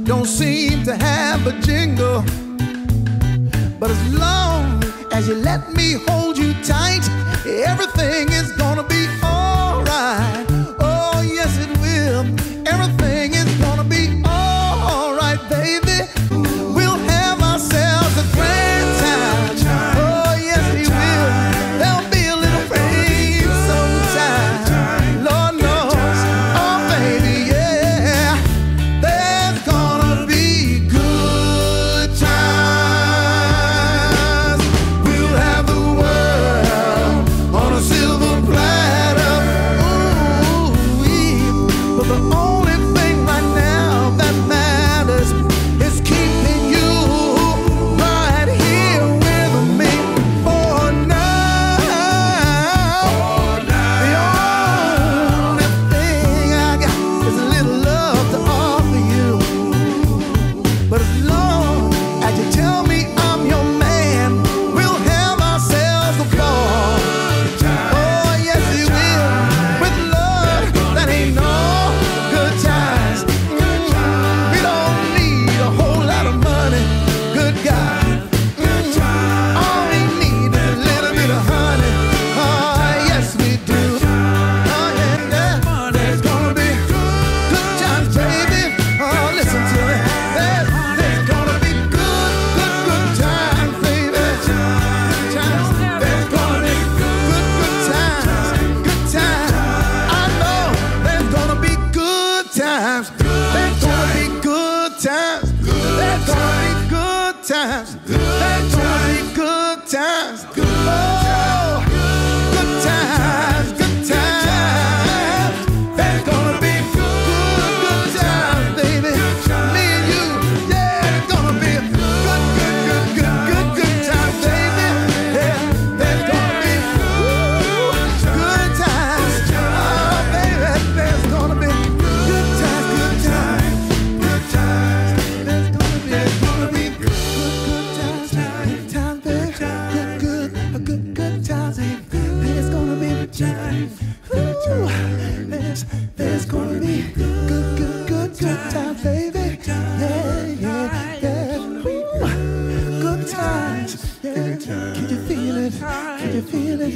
Don't seem to have a jingle, but as long as you let me hold you tight, everything is gonna be alright. Oh yes it will. Everything is gonna be alright, baby. We'll have ourselves a grand time. Oh yes we will. There'll be a little rain sometime, Lord knows. Oh baby, yeah. There's gonna be good times. We'll have the world on a silver platter. Ooh-wee. But the only thing right now that matters is keeping you right here with me for now. The only thing I got is a little love to offer you. But as long as you tell me I'm your man, we'll have ourselves a ball. Oh yes we will. With love that ain't no good times. We don't need a whole lot of money, good God. All we need is a little bit of honey. Oh yes we do. Oh yeah, yeah. There's gonna be good times, baby. Oh listen to me. There's gonna be good times, baby. Good times. There's gonna be good times. Good times. I know there's gonna be good times. There's gonna be good times. There's gonna be good times. There's gonna be good times. Oh, good times. Good times. There's gonna be good times, baby. Me and you, yeah, it's gonna be good times, baby. Yeah, there's gonna be good times. Oh, baby, there's gonna be good times. There's gonna be good times, baby. Good times, baby. There's gonna be times. There's gonna be good times, baby. Yeah. Ooh, good times. Yeah. Can you feel it? Can you feel it?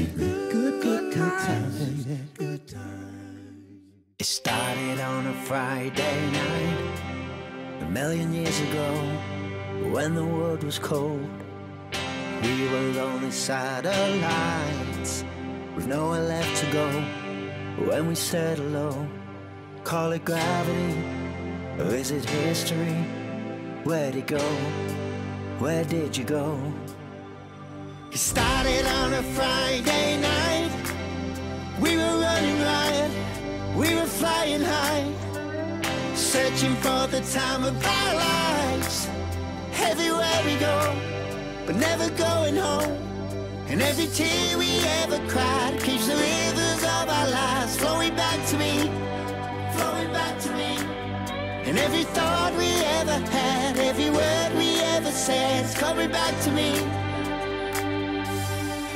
Good times, baby. Good times. It started on a Friday night, a million years ago, when the world was cold. We were lonely satellites, with nowhere left to go. When we settle low, call it gravity, or is it history? Where'd it go? Where did you go? It started on a Friday night. We were running riot, we were flying high, searching for the time of our lives. Everywhere we go, but never going home. And every tear we ever cried keeps the rivers of our lives flowing back to me, flowing back to me. And every thought we ever had, every word we ever said is coming back to me.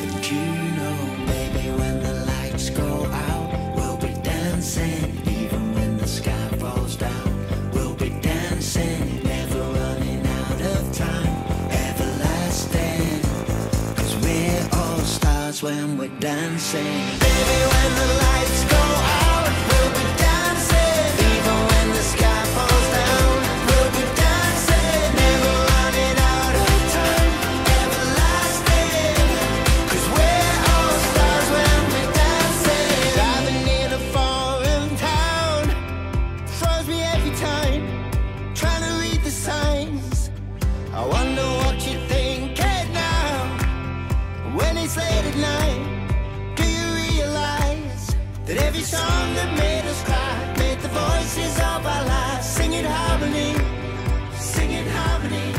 And you know, baby, when the lights go out, we'll be dancing. Even when the sky falls down, we'll be dancing, never running out of time, everlasting. 'Cause we're all stars when we're dancing. Baby, when the lights go out, we'll be dancing. Even when the sky falls down, we'll be dancing, never running out of time, everlasting. 'Cause we're all stars when we're dancing. Driving in a foreign town throws me every time, trying to read the signs. I wonder what you think now, when it's late at night. Do you realize that every song that made us cry made the voices of our lives sing in harmony, sing in harmony.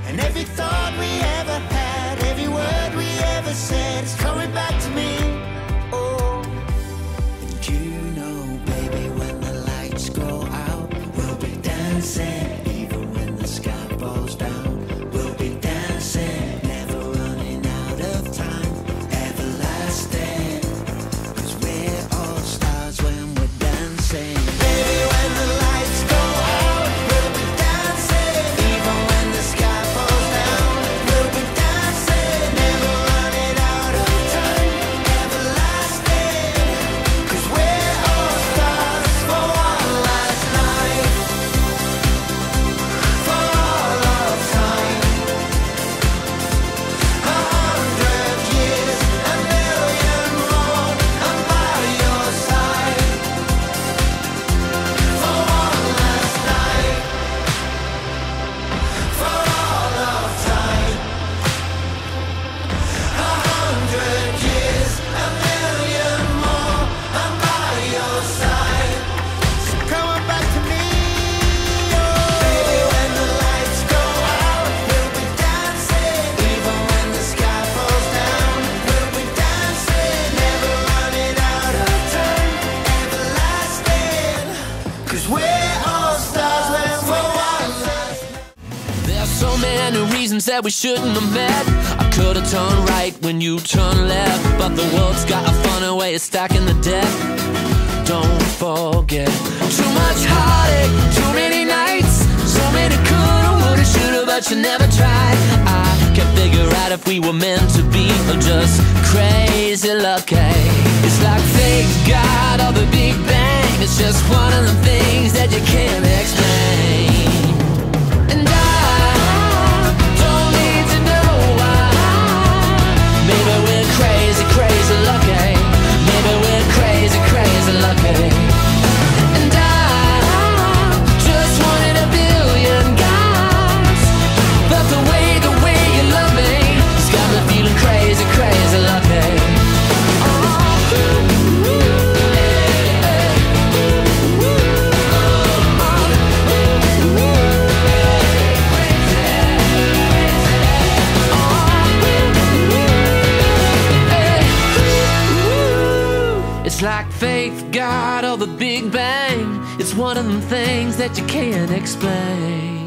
And every thought we ever had, every word we ever said is coming back to me. Oh, and you know, baby, when the lights go out, we'll be dancing. Even when the sky falls down, we'll be dancing, never running out of time, everlasting. 'Cause we're all stars when we're dancing. Baby, when the lights go out, we'll be dancing. Even when the sky falls down, we'll be dancing, never running out of time, everlasting. 'Cause we're all stars for one last night, for all of time. 100 years, a million more, I'm by your side. For one last night, for all of time. 100 years, a million more, I'm by your side. So come on back to me, baby, when the lights go out, we'll be dancing. Even when the sky falls down, we'll be dancing, never running out of time, everlasting. 'Cause we're all stars when we're one last. There's so many reasons that we shouldn't have met. I could have turned right when you turned left, but the world's got a funny way of stacking the deck. Don't forget, too much heartache, too many nights, so many coulda, woulda, shoulda, but you never tried. I can't figure out if we were meant to be or just crazy lucky. It's like fate, God, or the Big Bang. It's just one of the things that you can't explain. And I don't need to know why. Maybe we're crazy, crazy lucky. Maybe we're crazy, crazy lucky. And I just wanted a billion guys, but the way you love me has got me feeling crazy, crazy lucky. It's like faith, God, or the Big Bang. It's one of them things that you can't explain.